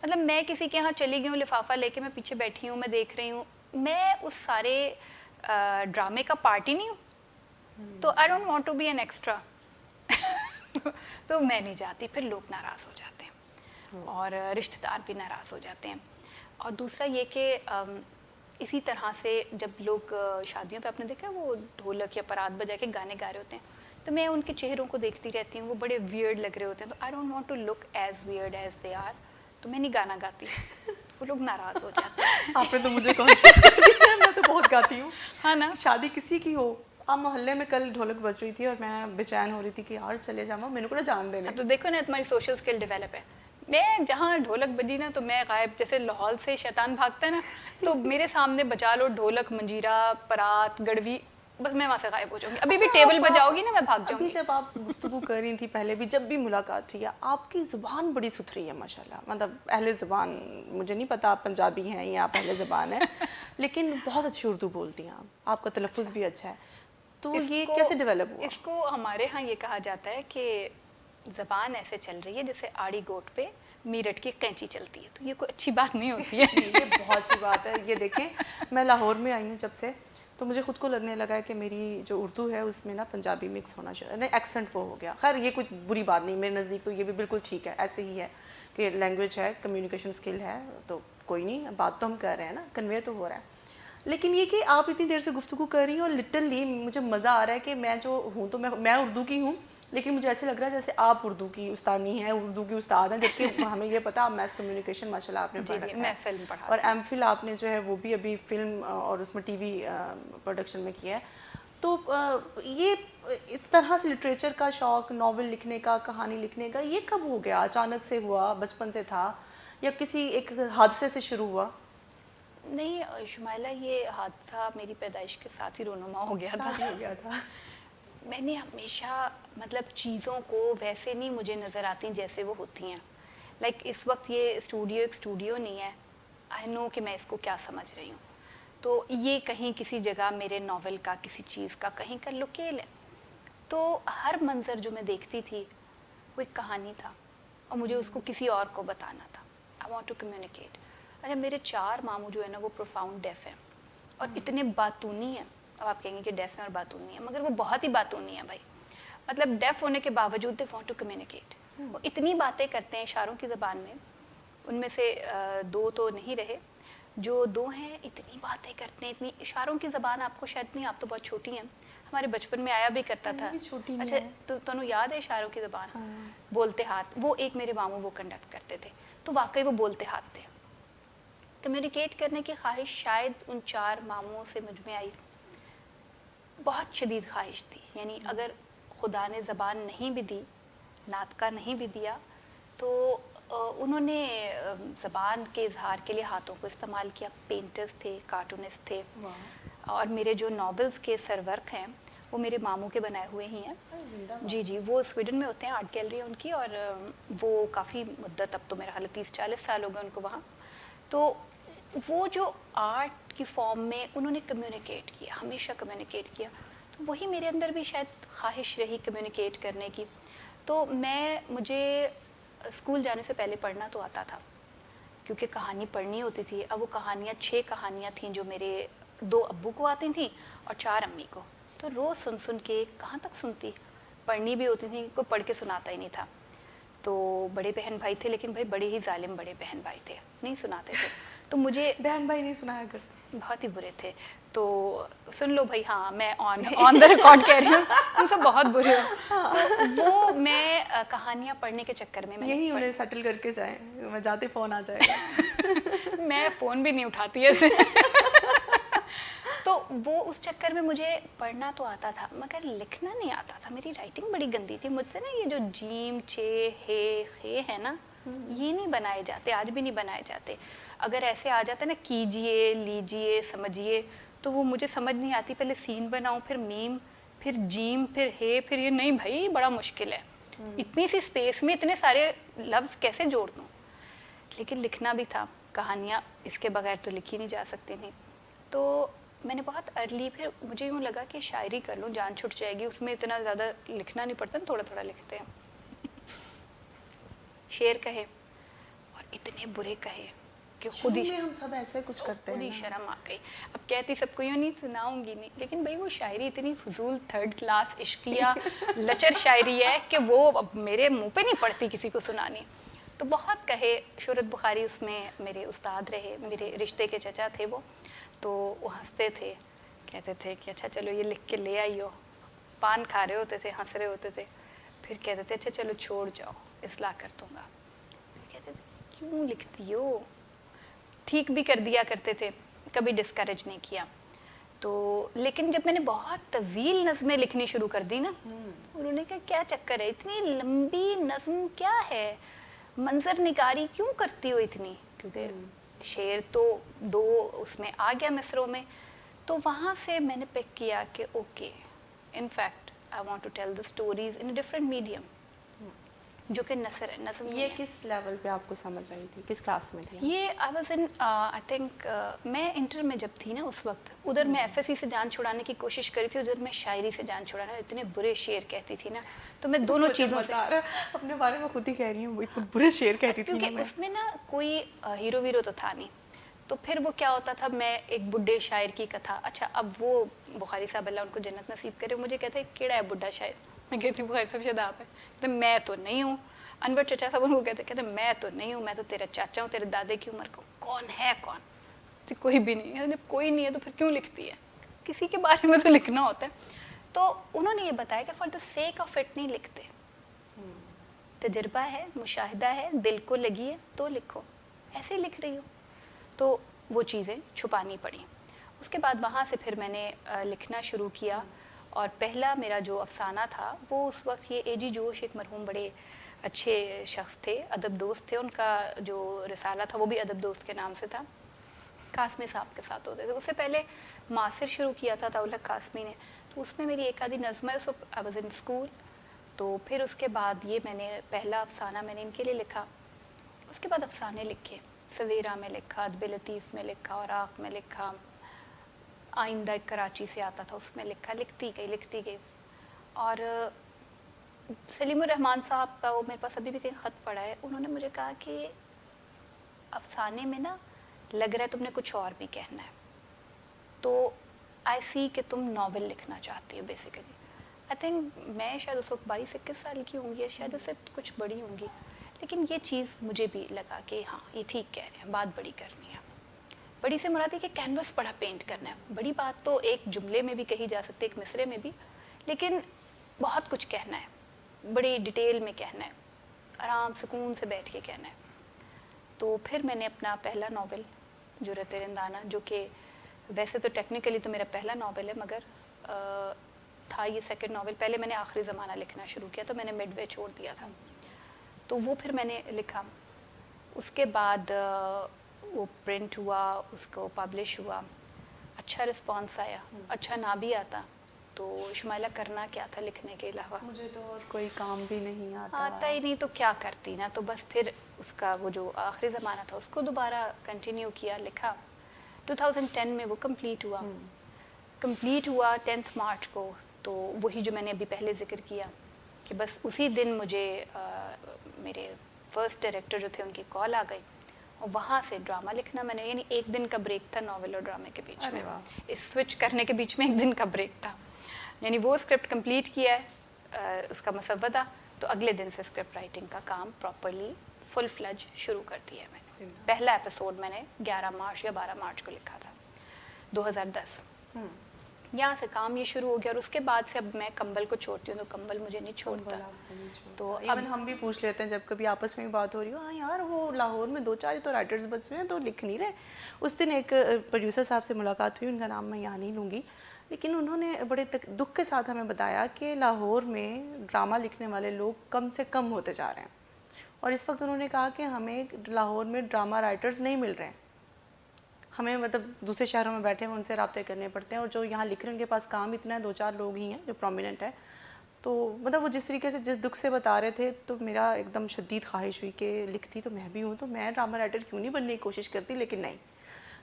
मतलब मैं किसी के यहाँ चली गई हूँ लिफाफा लेके, मैं पीछे बैठी हूँ, मैं देख रही हूँ, मैं उस सारे ड्रामे का पार्ट ही नहीं हूँ, तो I don't want to be an extra तो मैं नहीं जाती, फिर लोग नाराज़ हो जाते हैं और रिश्तेदार भी नाराज़ हो जाते हैं। और दूसरा ये कि इसी तरह से जब लोग शादियों पे, आपने देखा वो ढोलक या परात बजा के गाने गा रहे होते हैं, तो मैं उनके चेहरों को देखती रहती हूँ, वो बड़े वियर्ड लग रहे होते हैं, तो I don't want to look as weird as they are, तो मैं नहीं गाना गाती वो लोग नाराज़ हो जाते हैं आपने तो मुझे कॉन्शियस कर दिया है, मैं तो बहुत गाती हूँ। हाँ ना। शादी किसी की हो, आप मोहल्ले में कल ढोलक बज रही थी और मैं बेचैन हो रही थी कि यार चले जाओ, मेरे को ना जान देने। तो देखो ना तुम्हारी सोशल स्किल डेवलप है। मैं जहाँ ढोलक बजी ना तो मैं गायब, जैसे लाहौल से शैतान भागता है ना, तो मेरे सामने बजा लो ढोलक, मंजीरा, परात, गड़वी, बस मैं वहाँ से गायब हो जाऊंगी। अभी भी टेबल बजाओगी ना मैं भाग अभी जाऊंगी। जब आप गुफ्तगू कर रही थी, पहले भी जब भी मुलाकात हुई है, आपकी ज़ुबान बड़ी सुथरी है माशाल्लाह, मतलब अहले ज़ुबान, मुझे नहीं पता आप पंजाबी हैं या आप अहले ज़ुबान हैं, लेकिन बहुत अच्छी उर्दू बोलती हैं आप, आपका तलफ़ुज़ भी अच्छा है, तो ये कैसे डेवलप हुआ? इसको हमारे यहाँ ये कहा जाता है कि ज़बान ऐसे चल रही है जैसे आड़ी गोट पे मीरठ की कैंची चलती है, तो ये कोई अच्छी बात नहीं होती है ये बहुत अच्छी बात है। ये देखें, मैं लाहौर में आई हूँ जब से, तो मुझे खुद को लगने लगा है कि मेरी जो उर्दू है उसमें ना पंजाबी मिक्स होना चाहिए, नहीं एक्सेंट वो हो गया। खैर ये कुछ बुरी बात नहीं, मेरे नज़दीक तो ये भी बिल्कुल ठीक है, ऐसे ही है, कि लैंग्वेज है, कम्युनिकेशन स्किल है, तो कोई नहीं, बात तो हम कर रहे हैं ना, कन्वे तो हो रहा है। लेकिन ये कि आप इतनी देर से गुफ्तगू कर रही हैं और लिटरली मुझे मज़ा आ रहा है कि मैं जो हूँ तो मैं उर्दू की हूँ, लेकिन मुझे ऐसे लग रहा है जैसे आप उर्दू की उस्तानी हैं, उर्दू की उस्ताद हैं, जबकि हमें ये पता, आप मैस कम्युनिकेशन माशाल्लाह आपने जी पढ़ जी, रखा मैं है फिल्म और पढ़ाती हूँ। एमफिल आपने जो है वो भी अभी फिल्म और उसमें टीवी प्रोडक्शन में किया है। तो ये इस तरह से लिटरेचर का शौक़, नावल लिखने का, कहानी लिखने का, ये कब हो गया? अचानक से हुआ, बचपन से था, या किसी एक हादसे से शुरू हुआ? नहीं शुमाइला, ये हादसा मेरी पैदाइश के साथ ही रोनुमा हो गया था। साथ ही हो गया था। मैंने हमेशा मतलब चीज़ों को वैसे नहीं मुझे नज़र आती जैसे वो होती हैं। लाइक इस वक्त ये स्टूडियो एक स्टूडियो नहीं है, आई नो कि मैं इसको क्या समझ रही हूँ। तो ये कहीं किसी जगह मेरे नावल का, किसी चीज़ का कहीं का लोकेल है। तो हर मंज़र जो मैं देखती थी वो एक कहानी था और मुझे उसको किसी और को बताना था। I want to communicate. अच्छा, मेरे 4 मामू जो है ना वो प्रोफाउंड डेफ हैं और इतने बातूनी हैं। अब आप कहेंगे कि डेफ हैं और बातूनी हैं, मगर वो बहुत ही बातूनी हैं भाई। मतलब डेफ होने के बावजूद दे वांट टू कम्युनिकेट। वो इतनी बातें करते हैं इशारों की ज़बान में। उनमें से 2 तो नहीं रहे, जो 2 हैं इतनी बातें करते हैं, इतनी इशारों की ज़बान। आपको शायद नहीं, आप तो बहुत छोटी हैं, हमारे बचपन में आया भी करता था। भी छोटी नहीं अच्छा, है। तो तुहानू याद है इशारों की ज़बान? हाँ। बोलते हाथ, वो एक मेरे मामू वो कंडक्ट करते थे, तो वाकई वो बोलते हाथ थे। कम्युनिकेट करने की ख्वाहिश शायद उन 4 मामुओं से मुझ में आई, बहुत शदीद ख्वाहिश थी। यानी अगर खुदा ने ज़बान नहीं भी दी, नातका नहीं भी दिया, तो उन्होंने ज़बान के इजहार के लिए हाथों को इस्तेमाल किया। पेंटर्स थे, कार्टूनिस्ट थे, और मेरे जो नॉवेल्स के सरवर्क हैं वो मेरे मामू के बनाए हुए ही हैं। जी जी, वो स्वीडन में होते हैं, आर्ट गैलरी है उनकी, और वो काफ़ी मुद्दत, अब तो मेरा हाल 30-40 साल हो गए उनको वहाँ। तो वो जो आर्ट की फॉर्म में उन्होंने कम्युनिकेट किया, हमेशा कम्युनिकेट किया, तो वही मेरे अंदर भी शायद ख्वाहिश रही कम्युनिकेट करने की। तो मुझे स्कूल जाने से पहले पढ़ना तो आता था, क्योंकि कहानी पढ़नी होती थी। अब वो कहानियाँ 6 कहानियाँ थीं जो मेरे 2 अब्बू को आती थी और 4 अम्मी को। तो रोज़ सुन सुन के कहाँ तक सुनती, पढ़नी भी होती थी, कोई पढ़ के सुनाता ही नहीं था। तो बड़े बहन भाई थे, लेकिन भाई बड़े ही जालिम बड़े बहन भाई थे, नहीं सुनाते थे। तो मुझे बहन भाई नहीं सुनाया करते, बहुत ही बुरे थे। तो सुन लो भाई, हाँ मैं ऑन द रिकॉर्ड कह रही हूँ, तुम सब बहुत बुरे हो। तो वो मैं कहानियाँ पढ़ने के चक्कर में यही उन्हें सेटल करके जाएं, मैं जाते फ़ोन आ जाएगा। मैं फ़ोन भी नहीं उठाती ऐसे। तो वो उस चक्कर में मुझे पढ़ना तो आता था मगर लिखना नहीं आता था। मेरी राइटिंग बड़ी गंदी थी। मुझसे ना ये जो जीम, चे, हे, खे है ना, ये नहीं बनाए जाते, आज भी नहीं बनाए जाते। अगर ऐसे आ जाता ना, कीजिए, लीजिए, समझिए, तो वो मुझे समझ नहीं आती। पहले सीन बनाऊं, फिर मीम, फिर जीम, फिर हे, फिर ये, नहीं भाई बड़ा मुश्किल है। इतनी सी स्पेस में इतने सारे लफ्ज़ कैसे जोड़ दूँ। लेकिन लिखना भी था, कहानियाँ इसके बगैर तो लिखी नहीं जा सकती थी। तो मैंने बहुत अर्ली, फिर मुझे यूँ लगा कि शायरी कर लूँ, जान छुट जाएगी, उसमें इतना ज़्यादा लिखना नहीं पड़ता, थोड़ा थोड़ा लिखते हैं। शेर कहे और इतने बुरे कहे कि खुद ही, हम सब ऐसे कुछ करते खुद हैं ही ना। शर्म आ गई। अब कहती सबको यूँ नहीं, सुनाऊंगी नहीं, लेकिन भाई वो शायरी इतनी फजूल, 3rd क्लास इश्किया लचर शायरी है कि वो अब मेरे मुंह पे नहीं पड़ती किसी को सुनानी। तो बहुत कहे। शोहरत बुखारी उसमें मेरे उस्ताद रहे, मेरे रिश्ते के चचा थे वो। तो वो हंसते थे, कहते थे कि अच्छा चलो ये लिख के ले आई हो। पान खा रहे होते थे, हंस रहे होते थे, फिर कहते थे अच्छा चलो छोड़ जाओ, इस्लाह कर दूँगा। कहते थे क्यों लिखती हो, ठीक भी कर दिया करते थे, कभी डिस्करेज नहीं किया। तो लेकिन जब मैंने बहुत तवील नज़में लिखनी शुरू कर दी ना, उन्होंने कहा क्या चक्कर है, इतनी लंबी नज़म क्या है, मंजर निगारी क्यों करती हो इतनी, क्योंकि शेर तो 2 उसमें आ गया मिसरों में। तो वहाँ से मैंने पिक किया कि okay, in fact I want to tell the stories in a different medium, जो कि नसर है, नज़म नहीं ये है। किस लेवल पे आपको समझ आई थी, किस क्लास में थी? ये I was in I think मैं इंटर में जब थी ना उस वक्त, उधर मैं एफएससी से जान छुड़ाने की कोशिश करी थी, उधर मैं शायरी से जान छुड़ाना, इतने बुरे शेर कहती थी ना, तो मैं दोनों चीज़ों से, अपने बारे में खुद ही कह रही हूँ, इतने बुरे शेर कहती थी क्योंकि ना मैं। उसमें ना कोई हीरो वीरो तो था नहीं। तो फिर वो क्या होता था, मैं एक बुढ़े शायर की कथा, अच्छा अब वो बुखारी साहब अल्लाह उनको जन्नत नसीब करे, मुझे कहते हैं केड़ा है बुढ़ा शायर, मैं कहती हूँ बुखारी साहब शायद आप है, तो मैं तो नहीं हूँ। अनवर चचा साहब उनको कहते मैं तो नहीं हूँ, मैं तो तेरा चाचा हूँ, तेरे दादे की उम्र का। कौन है कौन? तो कोई भी नहीं है। जब कोई नहीं है तो फिर क्यों लिखती है? किसी के बारे में तो लिखना होता है। तो उन्होंने ये बताया कि for the sake of it नहीं लिखते, तजर्बा है, मुशाहिदा है, दिल को लगी है तो लिखो, ऐसे लिख रही हो। तो वो चीज़ें छुपानी पड़ी। उसके बाद वहाँ से फिर मैंने लिखना शुरू किया, और पहला मेरा जो अफसाना था वो उस वक्त ये एजी जोश, एक मरहूम बड़े अच्छे शख्स थे, अदब दोस्त थे, उनका जो रिसाला था वो भी अदब दोस्त के नाम से था, कासमी साहब के साथ होते थे। उससे पहले मासिर शुरू किया था तौलक कासमी ने, तो उसमें मेरी एक आधी नज़्म है, उस वक्त आई वाज इन स्कूल। तो फिर उसके बाद ये मैंने पहला अफसाना मैंने इनके लिए लिखा। उसके बाद अफसाने लिखे, सवेरा में लिखा, अदब लतीफ़ में लिखा, और आँख में लिखा, आइंदा एक कराची से आता था उसमें लिखा, लिखती गई। और सलीमुर रहमान साहब का वो मेरे पास अभी भी कहीं ख़त पड़ा है, उन्होंने मुझे कहा कि अफसाने में ना लग रहा है तुमने कुछ और भी कहना है, तो आई सी कि तुम नावल लिखना चाहती हो बेसिकली। आई थिंक मैं शायद उस वक्त 22-21 साल की होंगी, या शायद उससे कुछ बड़ी होंगी, लेकिन ये चीज़ मुझे भी लगा कि हाँ ये ठीक कह रहे हैं, बात बड़ी करनी है। बड़ी से मुराद है कि कैनवस बड़ा पेंट करना है। बड़ी बात तो एक जुमले में भी कही जा सकती है, एक मिसरे में भी, लेकिन बहुत कुछ कहना है, बड़ी डिटेल में कहना है, आराम सुकून से बैठ के कहना है। तो फिर मैंने अपना पहला नावल जुर्रत रिंदाना, जो कि वैसे तो टेक्निकली तो मेरा पहला नावल है, मगर था ये सेकंड नावल। पहले मैंने आखिरी ज़माना लिखना शुरू किया, तो मैंने मिडवे छोड़ दिया था, तो वो फिर मैंने लिखा। उसके बाद वो प्रिंट हुआ, उसको पब्लिश हुआ, अच्छा रिस्पांस आया। अच्छा ना भी आता तो शुमाइला करना क्या था लिखने के अलावा? मुझे तो और कोई काम भी नहीं आता ही नहीं तो क्या करती ना, तो बस फिर उसका वो जो आखिरी ज़माना था उसको दोबारा कंटिन्यू किया, लिखा। 2010 में वो कंप्लीट हुआ। 10th मार्च को। तो वही जो मैंने अभी पहले जिक्र किया कि बस उसी दिन मुझे मेरे फर्स्ट डायरेक्टर जो थे उनकी कॉल आ गई, और वहाँ से ड्रामा लिखना मैंने, यानी एक दिन का ब्रेक था नॉवल और ड्रामे के बीच में। इस स्विच करने के बीच में एक दिन का ब्रेक था, यानी वो स्क्रिप्ट कंप्लीट किया है, उसका मसवदा, तो अगले दिन से स्क्रिप्ट राइटिंग का काम प्रॉपरली फुल फ्लज शुरू कर दिया है मैंने। पहला एपिसोड मैंने 11 मार्च या 12 मार्च को लिखा था 2010। यहाँ से काम ये शुरू हो गया, और उसके बाद से अब मैं कंबल को छोड़ती हूँ तो कंबल मुझे नहीं छोड़ता। तो इवन हम भी पूछ लेते हैं जब कभी आपस में बात हो रही हो, हाँ यार वो लाहौर में 2-4 तो राइटर्स बच में हैं तो लिख नहीं रहे। उस दिन एक प्रोड्यूसर साहब से मुलाकात हुई, उनका नाम मैं यहाँ नहीं लूँगी, लेकिन उन्होंने बड़े दुख के साथ हमें बताया कि लाहौर में ड्रामा लिखने वाले लोग कम से कम होते जा रहे हैं, और इस वक्त उन्होंने कहा कि हमें लाहौर में ड्रामा राइटर्स नहीं मिल रहे हैं, हमें मतलब दूसरे शहरों में बैठे हुए उनसे रब्ते करने पड़ते हैं, और जो यहाँ लिख रहे हैं उनके पास काम इतना है, 2-4 लोग ही हैं जो प्रोमिनेंट है। तो मतलब वो जिस तरीके से जिस दुख से बता रहे थे, तो मेरा एकदम शदीद ख्वाहिश हुई कि लिखती तो मैं भी हूँ, तो मैं ड्रामा राइटर क्यों नहीं बनने की कोशिश करती। लेकिन नहीं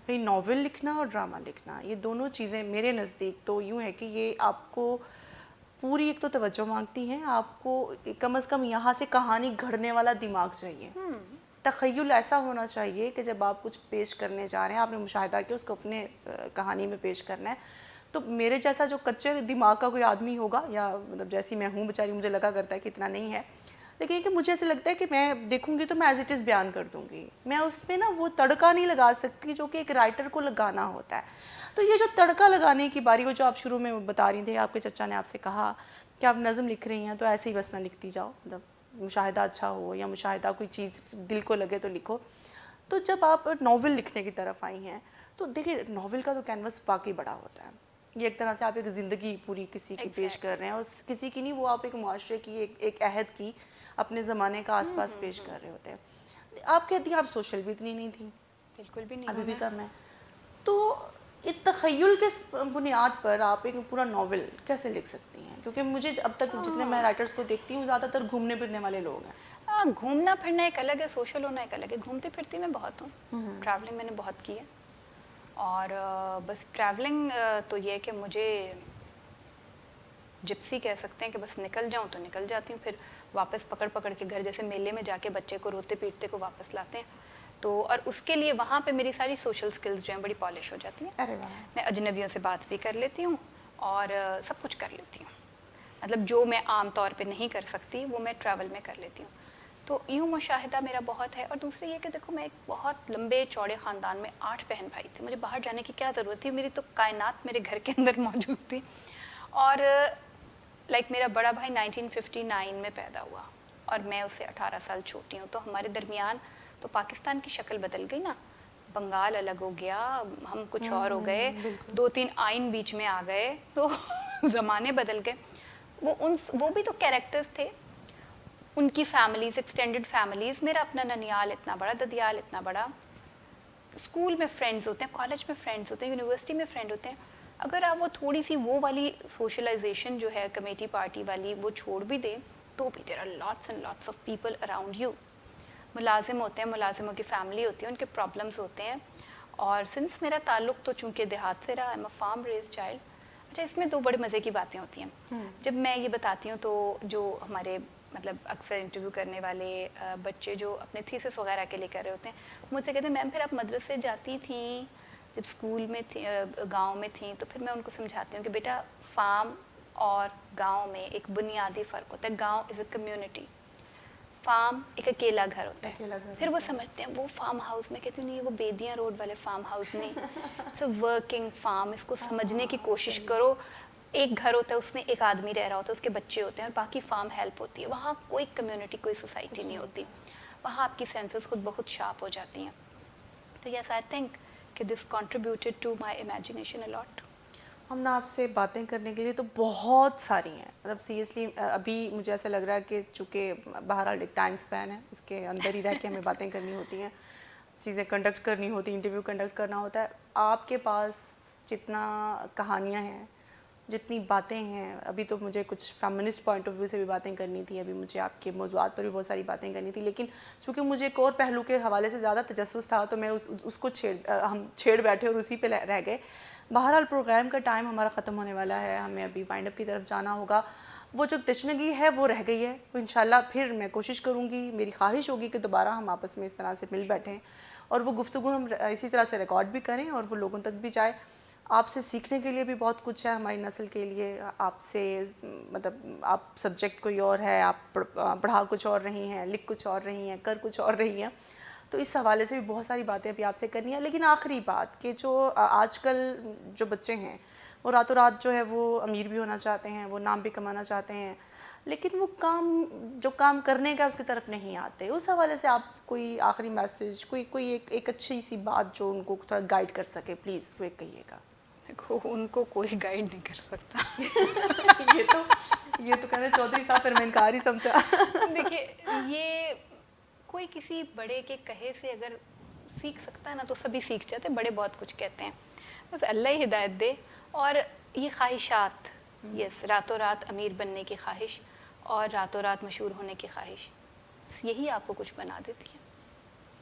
भाई, नावल लिखना और ड्रामा लिखना ये दोनों चीज़ें मेरे नज़दीक तो यूँ है कि ये आपको पूरी एक तो तवज्जो मांगती हैं, आपको कम से कम यहाँ से कहानी घड़ने वाला दिमाग चाहिए, तख़य्युल ऐसा होना चाहिए कि जब आप कुछ पेश करने जा रहे हैं, आपने मुशाहिदा किया उसको अपने कहानी में पेश करना है। तो मेरे जैसा जो कच्चे दिमाग का कोई आदमी होगा, या मतलब जैसी मैं हूँ बेचारी, मुझे लगा करता है कि इतना नहीं है, लेकिन कि मुझे ऐसे लगता है कि मैं देखूंगी तो मैं एज इट इज़ बयान कर दूंगी, मैं उसमें ना वो तड़का नहीं लगा सकती जो कि एक राइटर को लगाना होता है। तो ये जो तड़का लगाने की बारी, वो जो आप शुरू में बता रही थी, आपके चचा ने आपसे कहा कि आप नज़म लिख रही हैं तो ऐसे ही बस ना लिखती जाओ, मतलब मुशाहिदा अच्छा हो या मुशाहिदा कोई चीज़ दिल को लगे तो लिखो। तो जब आप नावल लिखने की तरफ आई हैं, तो देखिए नावल का तो कैनवस वाकई बड़ा होता है, ये एक तरह से आप एक ज़िंदगी पूरी किसी की पेश कर रहे हैं, और किसी की नहीं, वो आप एक मुआशरे की एक अहद की, अपने ज़माने का आसपास पेश कर रहे होते हैं। आप कहती हैं आप सोशल भी इतनी नहीं थी, बिल्कुल भी नहीं, अभी भी कम है, तो इस तख़य्युल के बुनियाद पर आप एक पूरा नावल कैसे लिख सकती हैं? क्योंकि मुझे अब तक जितने मैं राइटर्स को देखती हूँ ज़्यादातर घूमने फिरने वाले लोग हैं। हाँ, घूमना फिरना एक अलग है, सोशल होना एक अलग है। घूमती फिरती मैं बहुत हूँ, ट्रैवलिंग मैंने बहुत की है, और बस ट्रैवलिंग तो ये है कि मुझे जिप्सी कह सकते हैं कि बस निकल जाऊँ तो निकल जाती हूँ, फिर वापस पकड़ पकड़ के घर, जैसे मेले में जाके बच्चे को रोते पीटते को वापस लाते हैं। तो और उसके लिए वहाँ पे मेरी सारी सोशल स्किल्स जो हैं बड़ी पॉलिश हो जाती हैं। अरे वाह। मैं अजनबियों से बात भी कर लेती हूँ और सब कुछ कर लेती हूँ, मतलब जो मैं आम तौर पे नहीं कर सकती वो मैं ट्रैवल में कर लेती हूँ। तो यूँ मुशाहिदा मेरा बहुत है। और दूसरी ये कि देखो, मैं एक बहुत लंबे चौड़े ख़ानदान में 8 बहन भाई थे, मुझे बाहर जाने की क्या ज़रूरत थी, मेरी तो कायनात मेरे घर के अंदर मौजूद थी। और मेरा बड़ा भाई 1959 में पैदा हुआ और मैं उससे 18 साल छोटी हूँ, तो हमारे दरमियान तो पाकिस्तान की शक्ल बदल गई ना, बंगाल अलग हो गया, हम कुछ और हो गए, बिल्कुल। 2-3 आइन बीच में आ गए, तो ज़माने बदल गए। वो भी तो कैरेक्टर्स थे, उनकी फैमिलीज़, एक्सटेंडेड फैमिलीज़, मेरा अपना ननियाल इतना बड़ा, ददियाल इतना बड़ा, स्कूल में फ्रेंड्स होते हैं, कॉलेज में फ्रेंड्स होते हैं, यूनिवर्सिटी में फ्रेंड होते हैं। अगर आप वो थोड़ी सी वो वाली सोशलाइजेशन जो है कमेटी पार्टी वाली वो छोड़ भी दें, तो भी there are lots and lots of people around you. मुलाजिम होते हैं, मुलाजिमों की फैमिली होती है, उनके प्रॉब्लम्स होते हैं। और सिंस मेरा ताल्लुक तो चूँकि देहात से रहा, I am a farm raised child. अच्छा, इसमें दो बड़े मज़े की बातें होती हैं। जब मैं ये बताती हूँ तो जो हमारे मतलब अक्सर इंटरव्यू करने वाले बच्चे जो अपने थीसिस वगैरह के लिए कर रहे होते हैं, मुझसे कहते हैं मैम फिर आप मदरसे जाती थी, जब स्कूल में थी, गांव में थी, तो फिर मैं उनको समझाती हूँ कि बेटा फार्म और गांव में एक बुनियादी फ़र्क होता है। गांव इज़ अ कम्युनिटी, फार्म एक अकेला घर होता है। अकेला घर फिर वो होता है। समझते हैं वो फार्म हाउस में, कहती हूँ नहीं, वो बेदियाँ रोड वाले फार्म हाउस नहीं, इट्स अ वर्किंग फार्म। इसको समझने की कोशिश सही। करो। एक घर होता है, उसमें एक आदमी रह रहा होता है, उसके बच्चे होते हैं और बाकी फार्म हेल्प होती है। वहाँ कोई कम्युनिटी, कोई सोसाइटी कुछ नहीं नहीं होती। होता। वहाँ आपकी सेंसेस खुद बहुत शार्प हो जाती हैं। तो यस, आई थिंक कि this contributed to my imagination a lot. हम ना आपसे बातें करने के लिए तो बहुत सारी हैं, मतलब सीरियसली अभी मुझे ऐसा लग रहा है कि चूँकि बहरहाल एक टाइम स्पैन है, उसके अंदर ही रह के हमें बातें करनी होती हैं, चीज़ें कंडक्ट करनी होती, इंटरव्यू कंडक्ट करना होता है। आपके पास जितना कहानियाँ हैं, जितनी बातें हैं, अभी तो मुझे कुछ फेमिनिस्ट पॉइंट ऑफ व्यू से भी बातें करनी थी, अभी मुझे आपके मौज़ूआत पर भी बहुत सारी बातें करनी थी, लेकिन चूँकि मुझे एक और पहलू के हवाले से ज़्यादा तजस्सुस था, तो मैं उसको हम छेड़ बैठे और उसी पे रह गए। बहरहाल प्रोग्राम का टाइम हमारा ख़त्म होने वाला है, हमें अभी वाइंड अप की तरफ जाना होगा। वो जो तशनगी है वो रह गई है, तो इंशाल्लाह फिर मैं कोशिश करूँगी, मेरी ख्वाहिश होगी कि दोबारा हम आपस में इस तरह से मिल बैठें और वो गुफ्तगू हम इसी तरह से रिकॉर्ड भी करें और वो लोगों तक भी जाए। आपसे सीखने के लिए भी बहुत कुछ है हमारी नस्ल के लिए, आपसे मतलब आप सब्जेक्ट कोई और है, आप पढ़ा कुछ और रही हैं, लिख कुछ और रही हैं, कर कुछ और रही हैं, तो इस हवाले से भी बहुत सारी बातें अभी आपसे करनी है। लेकिन आखिरी बात कि जो आजकल जो बच्चे हैं वो रातों रात जो है वो अमीर भी होना चाहते हैं, वो नाम भी कमाना चाहते हैं, लेकिन वो जो काम करने का उसकी तरफ नहीं आते। उस हवाले से आप कोई आखिरी मैसेज, कोई एक अच्छी सी बात जो उनको थोड़ा गाइड कर सके, प्लीज़ वो एक कहिएगा। देखो, उनको कोई गाइड नहीं कर सकता। ये तो कहते चौधरी साहब, फिर मैं इनकार ही समझा। देखिए, ये कोई किसी बड़े के कहे से अगर सीख सकता है ना, तो सभी सीख जाते हैं। बड़े बहुत कुछ कहते हैं, बस अल्लाह ही हिदायत दे। और ये ख्वाहिशात, यस, रातों रात अमीर बनने की ख्वाहिश और रातों रात मशहूर होने की ख्वाहिश, यही आपको कुछ बना देती है।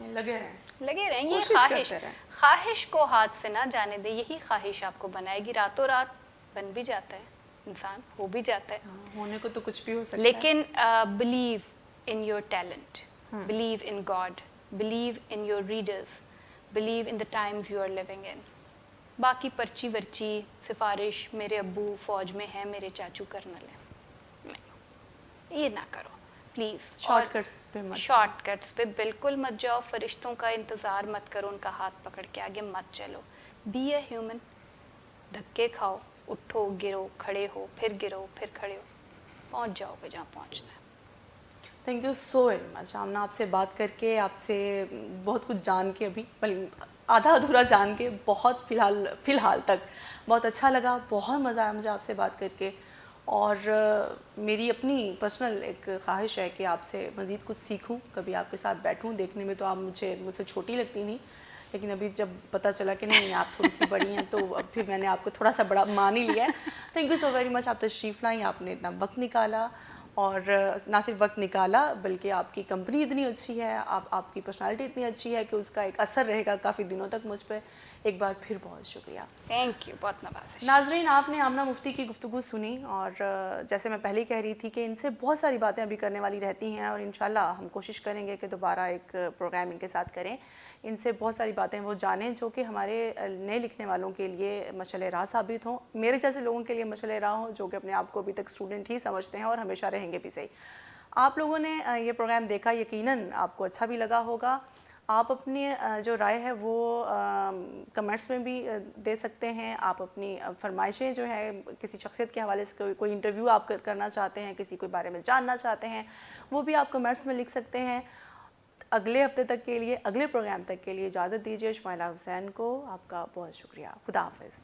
लगे रहें, ये कोशिश करते रहें। ख्वाहिश को हाथ से ना जाने दे, यही ख्वाहिश आपको बनाएगी। रातों रात बन भी जाता है इंसान, हो भी जाता है, होने को तो कुछ भी हो सकता है, लेकिन believe in your talent, believe in God, believe in your readers, believe in the times you are living in. बाकी पर्ची वर्ची सिफारिश, मेरे अब्बू फ़ौज में हैं, मेरे चाचू कर्नल हैं, नहीं, ये ना करो प्लीज़। शॉर्टकट्स पे मत शॉर्टकट्स पे बिल्कुल मत जाओ, फरिश्तों का इंतज़ार मत करो, उनका हाथ पकड़ के आगे मत चलो। बी अ ह्यूमन, धक्के खाओ, उठो, गिरो, खड़े हो, फिर गिरो, फिर खड़े हो, पहुंच जाओगे जहाँ पहुंचना है। Thank you so very much Aamna, आपसे बात करके, आपसे बहुत कुछ जान के, अभी आधा अधूरा जान के, बहुत फ़िलहाल तक बहुत अच्छा लगा, बहुत मज़ा आया मुझे आपसे बात करके। और मेरी अपनी पर्सनल एक ख्वाहिश है कि आपसे मज़ीद कुछ सीखूं, कभी आपके साथ बैठूं। देखने में तो आप मुझसे छोटी लगती थी, लेकिन अभी जब पता चला कि नहीं आप थोड़ी सी बड़ी हैं, तो अब फिर मैंने आपको थोड़ा सा बड़ा मान ही लिया है। Thank you so very much, आप तशरीफ़ लाई, आपने इतना वक्त निकाला, और ना सिर्फ वक्त निकाला बल्कि आपकी कंपनी इतनी अच्छी है, आपकी पर्सनालिटी इतनी अच्छी है कि उसका एक असर रहेगा काफ़ी दिनों तक मुझ पर। एक बार फिर बहुत शुक्रिया। थैंक यू, बहुत नवाज़िश। नाजरीन, आपने आमना मुफ्ती की गुफ्तगू सुनी, और जैसे मैं पहले कह रही थी कि इनसे बहुत सारी बातें अभी करने वाली रहती हैं, और इंशाल्लाह हम कोशिश करेंगे कि दोबारा एक प्रोग्राम इनके साथ करें, इनसे बहुत सारी बातें वो जानें जो कि हमारे नए लिखने वालों के लिए मशअल राह साबित हों, मेरे जैसे लोगों के लिए मशअल राह हों जो कि अपने आप को अभी तक स्टूडेंट ही समझते हैं और हमेशा रहेंगे भी सही। आप लोगों ने ये प्रोग्राम देखा, यकीनन आपको अच्छा भी लगा होगा। आप अपनी जो राय है वो कमेंट्स में भी दे सकते हैं। आप अपनी फरमाइशें जो है किसी शख्सियत के हवाले से कोई इंटरव्यू आप करना चाहते हैं, किसी के बारे में जानना चाहते हैं, वो भी आप कमेंट्स में लिख सकते हैं। अगले हफ्ते तक के लिए, अगले प्रोग्राम तक के लिए इजाज़त दीजिए। शुमाइला हुसैन को आपका बहुत शुक्रिया। खुदा हाफ़िज़।